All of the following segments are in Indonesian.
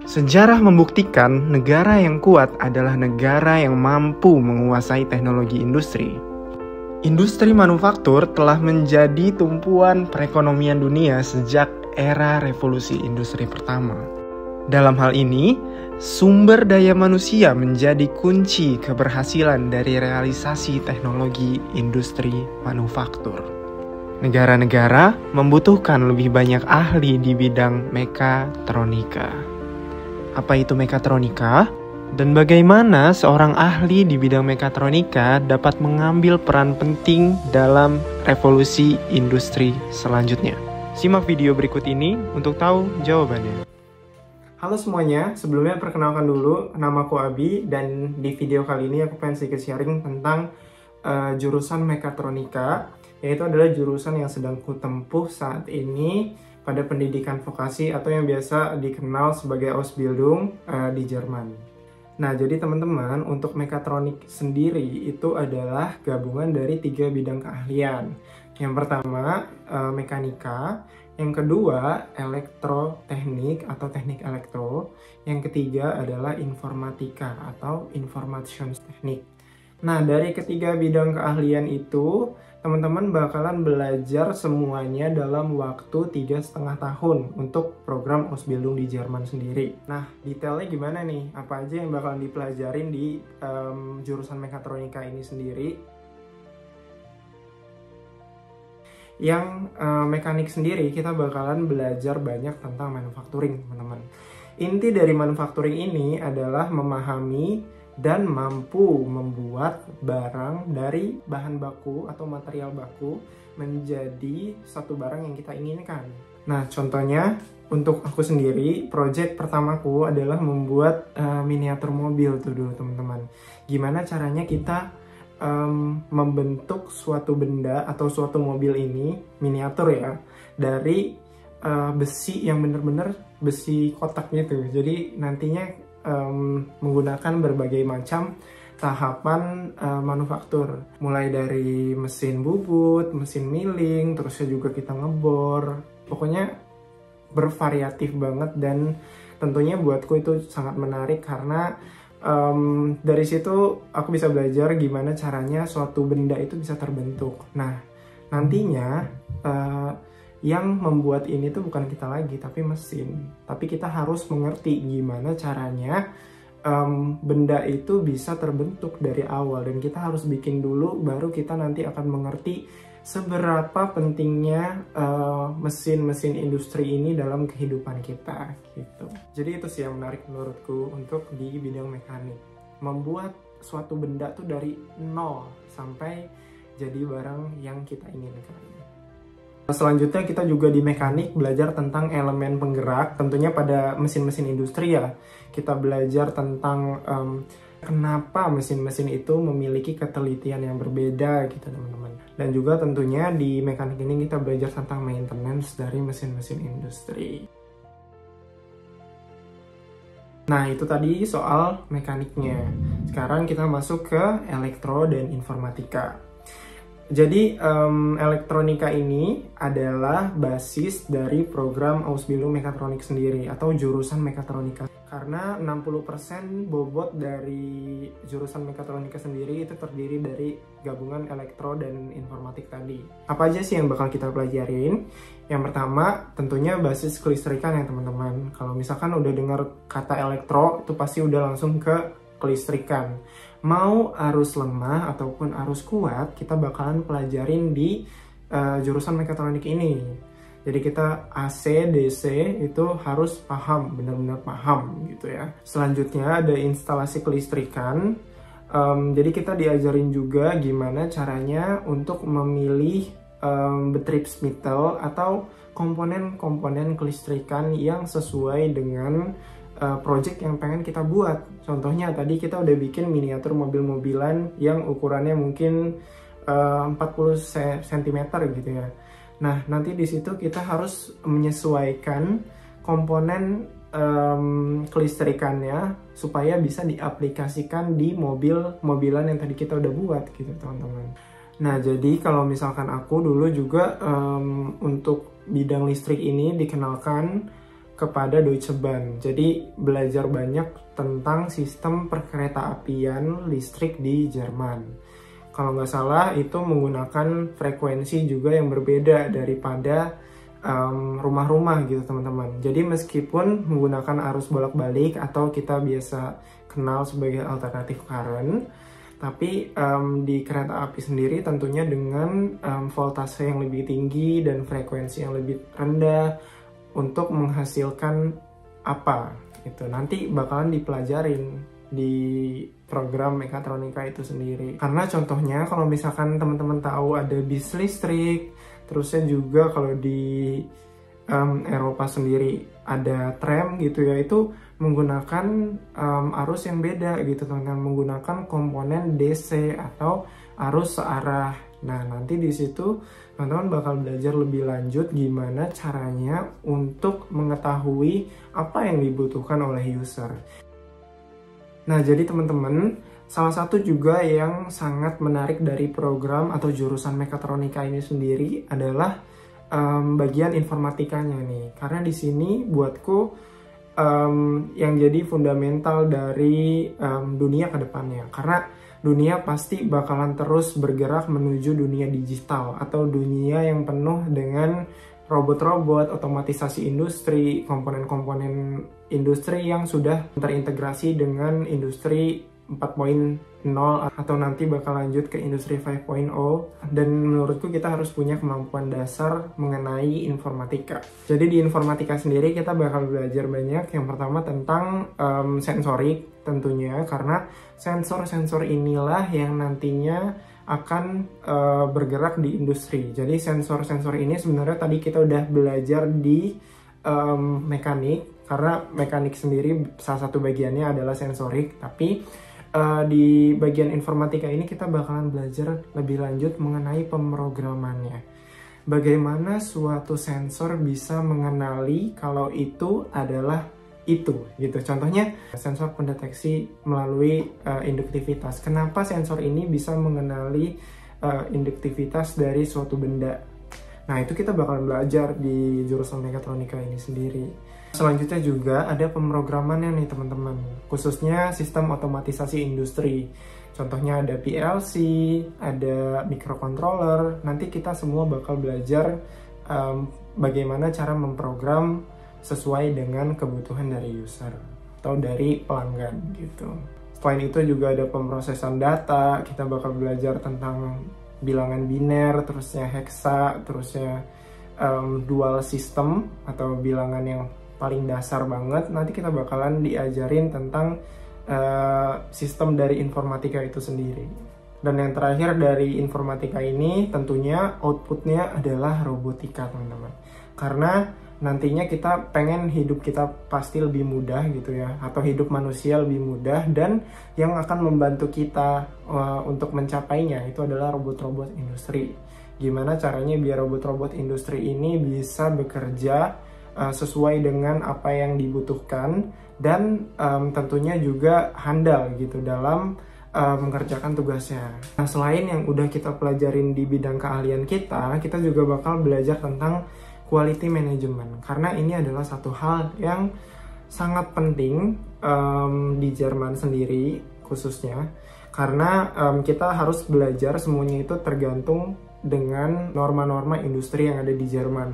Sejarah membuktikan negara yang kuat adalah negara yang mampu menguasai teknologi industri. Industri manufaktur telah menjadi tumpuan perekonomian dunia sejak era revolusi industri pertama. Dalam hal ini, sumber daya manusia menjadi kunci keberhasilan dari realisasi teknologi industri manufaktur. Negara-negara membutuhkan lebih banyak ahli di bidang mekatronika. Apa itu mekatronika? Dan bagaimana seorang ahli di bidang mekatronika dapat mengambil peran penting dalam revolusi industri selanjutnya? Simak video berikut ini untuk tahu jawabannya. Halo semuanya, sebelumnya perkenalkan dulu, namaku Abi, dan di video kali ini aku pengen sedikit sharing tentang jurusan mekatronika, yaitu adalah jurusan yang sedang kutempuh saat ini pada pendidikan vokasi atau yang biasa dikenal sebagai Ausbildung di Jerman. Nah, jadi teman-teman, untuk mekatronik sendiri itu adalah gabungan dari 3 bidang keahlian. Yang pertama, mekanika. Yang kedua, elektroteknik atau teknik elektro. Yang ketiga adalah informatika atau information teknik. Nah, dari ketiga bidang keahlian itu, teman-teman bakalan belajar semuanya dalam waktu 3,5 tahun untuk program Ausbildung di Jerman sendiri. Nah, detailnya gimana nih? Apa aja yang bakalan dipelajarin di jurusan mekatronika ini sendiri? Yang mekanik sendiri, kita bakalan belajar banyak tentang manufacturing, teman-teman. Inti dari manufacturing ini adalah memahami dan mampu membuat barang dari bahan baku atau material baku menjadi satu barang yang kita inginkan. Nah, contohnya untuk aku sendiri, project pertamaku adalah membuat miniatur mobil tuh dulu, teman-teman. Gimana caranya kita membentuk suatu benda atau suatu mobil ini, miniatur ya, dari besi yang bener-bener besi kotak gitu. Jadi nantinya menggunakan berbagai macam tahapan manufaktur, mulai dari mesin bubut, mesin milling, terusnya juga kita ngebor, pokoknya bervariatif banget. Dan tentunya buatku itu sangat menarik karena dari situ aku bisa belajar gimana caranya suatu benda itu bisa terbentuk. Nah, nantinya yang membuat ini tuh bukan kita lagi, tapi mesin. Tapi kita harus mengerti gimana caranya benda itu bisa terbentuk dari awal. Dan kita harus bikin dulu, baru kita nanti akan mengerti seberapa pentingnya mesin-mesin industri ini dalam kehidupan kita, gitu. Jadi itu sih yang menarik menurutku untuk di bidang mekanik. Membuat suatu benda tuh dari nol sampai jadi barang yang kita inginkan. Selanjutnya kita juga di mekanik belajar tentang elemen penggerak, tentunya pada mesin-mesin industri ya. Kita belajar tentang kenapa mesin-mesin itu memiliki ketelitian yang berbeda gitu, teman-teman. Dan juga tentunya di mekanik ini kita belajar tentang maintenance dari mesin-mesin industri. Nah, itu tadi soal mekaniknya. Sekarang kita masuk ke elektro dan informatika. Jadi elektronika ini adalah basis dari program Ausbildung Mekatronik sendiri atau jurusan mekatronika. Karena 60% bobot dari jurusan mekatronika sendiri itu terdiri dari gabungan elektro dan informatik tadi. Apa aja sih yang bakal kita pelajarin? Yang pertama tentunya basis kelistrikan ya teman-teman. Kalau misalkan udah dengar kata elektro itu pasti udah langsung ke kelistrikan. Mau arus lemah ataupun arus kuat, kita bakalan pelajarin di jurusan mekatronik ini. Jadi kita AC, DC itu harus paham, benar-benar paham gitu ya. Selanjutnya ada instalasi kelistrikan. Jadi kita diajarin juga gimana caranya untuk memilih betriebsmittel atau komponen-komponen kelistrikan yang sesuai dengan project yang pengen kita buat. Contohnya tadi kita udah bikin miniatur mobil-mobilan yang ukurannya mungkin 40 cm gitu ya. Nah, nanti di situ kita harus menyesuaikan komponen kelistrikannya supaya bisa diaplikasikan di mobil-mobilan yang tadi kita udah buat gitu, teman-teman. Nah, jadi kalau misalkan aku dulu juga untuk bidang listrik ini dikenalkan kepada Deutsche Bahn. Jadi belajar banyak tentang sistem perkeretaapian listrik di Jerman. Kalau nggak salah itu menggunakan frekuensi juga yang berbeda daripada rumah-rumah gitu teman-teman. Jadi meskipun menggunakan arus bolak-balik atau kita biasa kenal sebagai alternatif current, tapi di kereta api sendiri tentunya dengan voltase yang lebih tinggi dan frekuensi yang lebih rendah untuk menghasilkan apa itu nanti bakalan dipelajarin di program mekatronika itu sendiri. Karena contohnya kalau misalkan teman-teman tahu ada bis listrik, terusnya juga kalau di Eropa sendiri ada tram gitu ya, itu menggunakan arus yang beda gitu teman-teman, menggunakan komponen DC atau arus searah. Nah nanti di situ teman-teman bakal belajar lebih lanjut gimana caranya untuk mengetahui apa yang dibutuhkan oleh user. Nah jadi teman-teman, salah satu juga yang sangat menarik dari program atau jurusan mekatronika ini sendiri adalah bagian informatikanya nih. Karena di sini buatku yang jadi fundamental dari dunia kedepannya. Karena dunia pasti bakalan terus bergerak menuju dunia digital atau dunia yang penuh dengan robot-robot, otomatisasi industri, komponen-komponen industri yang sudah terintegrasi dengan industri 4.0 atau nanti bakal lanjut ke industri 5.0. Dan menurutku kita harus punya kemampuan dasar mengenai informatika. Jadi di informatika sendiri kita bakal belajar banyak. Yang pertama tentang sensorik tentunya, karena sensor-sensor inilah yang nantinya akan bergerak di industri. Jadi sensor-sensor ini sebenarnya tadi kita udah belajar di mekanik, karena mekanik sendiri salah satu bagiannya adalah sensorik, tapi di bagian informatika ini kita bakalan belajar lebih lanjut mengenai pemrogramannya. Bagaimana suatu sensor bisa mengenali kalau itu adalah itu gitu. Contohnya sensor pendeteksi melalui induktivitas. Kenapa sensor ini bisa mengenali induktivitas dari suatu benda? Nah itu kita bakalan belajar di jurusan mekatronika ini sendiri. Selanjutnya juga ada pemrogramannya nih teman-teman, khususnya sistem otomatisasi industri. Contohnya ada PLC, ada microcontroller. Nanti kita semua bakal belajar bagaimana cara memprogram sesuai dengan kebutuhan dari user atau dari pelanggan gitu. Selain itu juga ada pemrosesan data, kita bakal belajar tentang bilangan biner, terusnya heksa, terusnya dual system atau bilangan yang paling dasar banget. Nanti kita bakalan diajarin tentang sistem dari informatika itu sendiri. Dan yang terakhir dari informatika ini tentunya outputnya adalah robotika teman-teman. Karena nantinya kita pengen hidup kita pasti lebih mudah gitu ya, atau hidup manusia lebih mudah, dan yang akan membantu kita untuk mencapainya itu adalah robot-robot industri. Gimana caranya biar robot-robot industri ini bisa bekerja sesuai dengan apa yang dibutuhkan dan tentunya juga handal gitu dalam mengerjakan tugasnya. Nah, selain yang udah kita pelajarin di bidang keahlian kita juga bakal belajar tentang quality management, karena ini adalah satu hal yang sangat penting di Jerman sendiri khususnya, karena kita harus belajar semuanya itu tergantung dengan norma-norma industri yang ada di Jerman.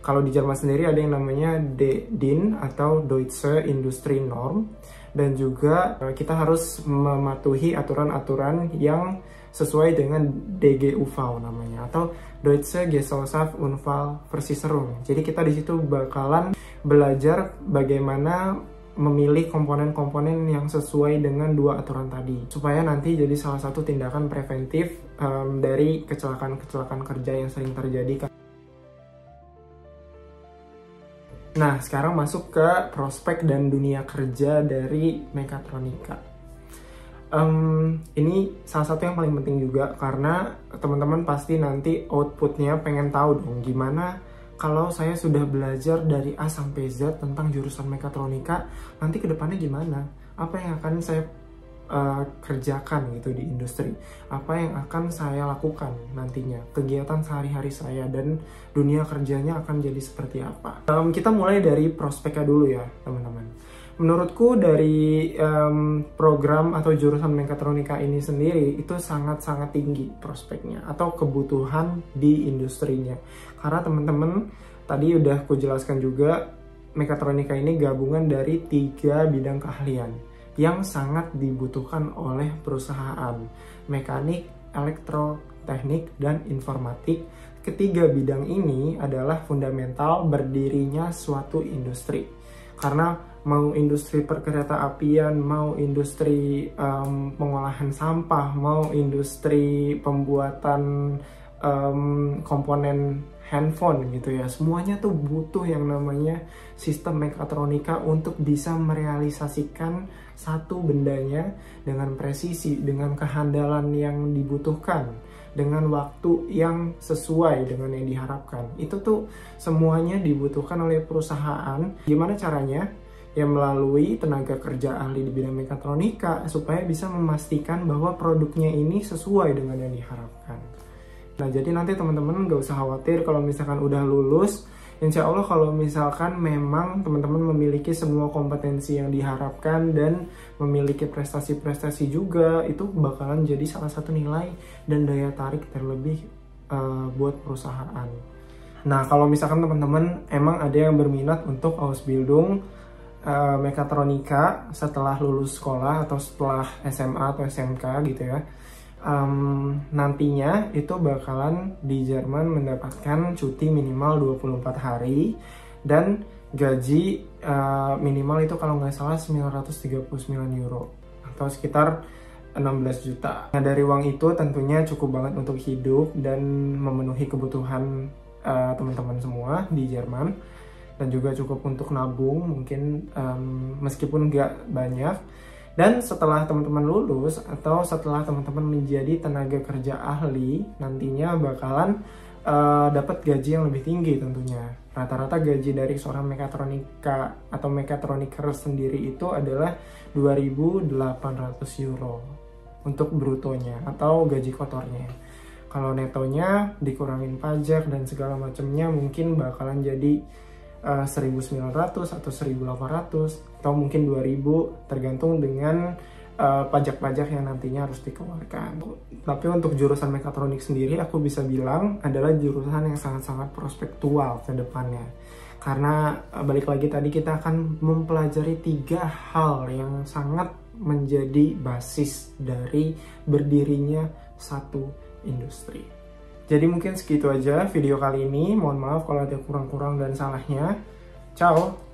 Kalau di Jerman sendiri ada yang namanya DIN atau Deutsche Industrie Norm, dan juga kita harus mematuhi aturan-aturan yang sesuai dengan DGUV namanya, atau Deutsche Gesellschaft Unfallversicherung. Jadi kita di situ bakalan belajar bagaimana memilih komponen-komponen yang sesuai dengan dua aturan tadi, supaya nanti jadi salah satu tindakan preventif dari kecelakaan-kecelakaan kerja yang sering terjadi. Nah, sekarang masuk ke prospek dan dunia kerja dari mekatronika. Ini salah satu yang paling penting juga, karena teman-teman pasti nanti outputnya pengen tahu dong gimana kalau saya sudah belajar dari A sampai Z tentang jurusan mekatronika, nanti kedepannya gimana? Apa yang akan saya kerjakan gitu di industri, apa yang akan saya lakukan nantinya, kegiatan sehari-hari saya dan dunia kerjanya akan jadi seperti apa. Kita mulai dari prospeknya dulu ya teman-teman. Menurutku dari program atau jurusan mekatronika ini sendiri itu sangat-sangat tinggi prospeknya atau kebutuhan di industrinya, karena teman-teman tadi udah aku jelaskan juga, mekatronika ini gabungan dari 3 bidang keahlian yang sangat dibutuhkan oleh perusahaan: mekanik, elektroteknik, dan informatik. Ketiga bidang ini adalah fundamental berdirinya suatu industri. Karena mau industri perkereta-apian, mau industri pengolahan sampah, mau industri pembuatan komponen handphone gitu ya, semuanya tuh butuh yang namanya sistem mekatronika untuk bisa merealisasikan satu bendanya dengan presisi, dengan kehandalan yang dibutuhkan, dengan waktu yang sesuai dengan yang diharapkan. Itu tuh semuanya dibutuhkan oleh perusahaan. Gimana caranya? Ya melalui tenaga kerja ahli di bidang mekatronika supaya bisa memastikan bahwa produknya ini sesuai dengan yang diharapkan. Nah, jadi nanti teman-teman nggak usah khawatir kalau misalkan udah lulus. Insya Allah kalau misalkan memang teman-teman memiliki semua kompetensi yang diharapkan dan memiliki prestasi-prestasi juga, itu bakalan jadi salah satu nilai dan daya tarik terlebih buat perusahaan. Nah, kalau misalkan teman-teman emang ada yang berminat untuk Ausbildung mekatronika setelah lulus sekolah atau setelah SMA atau SMK gitu ya, nantinya itu bakalan di Jerman mendapatkan cuti minimal 24 hari dan gaji minimal itu kalau nggak salah 939 euro atau sekitar 16 juta. Nah, dari uang itu tentunya cukup banget untuk hidup dan memenuhi kebutuhan teman-teman semua di Jerman, dan juga cukup untuk nabung mungkin meskipun nggak banyak. Dan setelah teman-teman lulus atau setelah teman-teman menjadi tenaga kerja ahli, nantinya bakalan dapat gaji yang lebih tinggi tentunya. Rata-rata gaji dari seorang mekatronika atau mekatroniker sendiri itu adalah 2.800 euro untuk brutonya atau gaji kotornya. Kalau netonya dikurangin pajak dan segala macamnya mungkin bakalan jadi 1.900 atau 1.800 atau mungkin 2.000 tergantung dengan pajak-pajak yang nantinya harus dikeluarkan. Tapi untuk jurusan mekatronik sendiri aku bisa bilang adalah jurusan yang sangat-sangat prospektual ke depannya. Karena balik lagi tadi kita akan mempelajari 3 hal yang sangat menjadi basis dari berdirinya satu industri. Jadi mungkin segitu aja video kali ini. Mohon maaf kalau ada kurang-kurang dan salahnya. Ciao!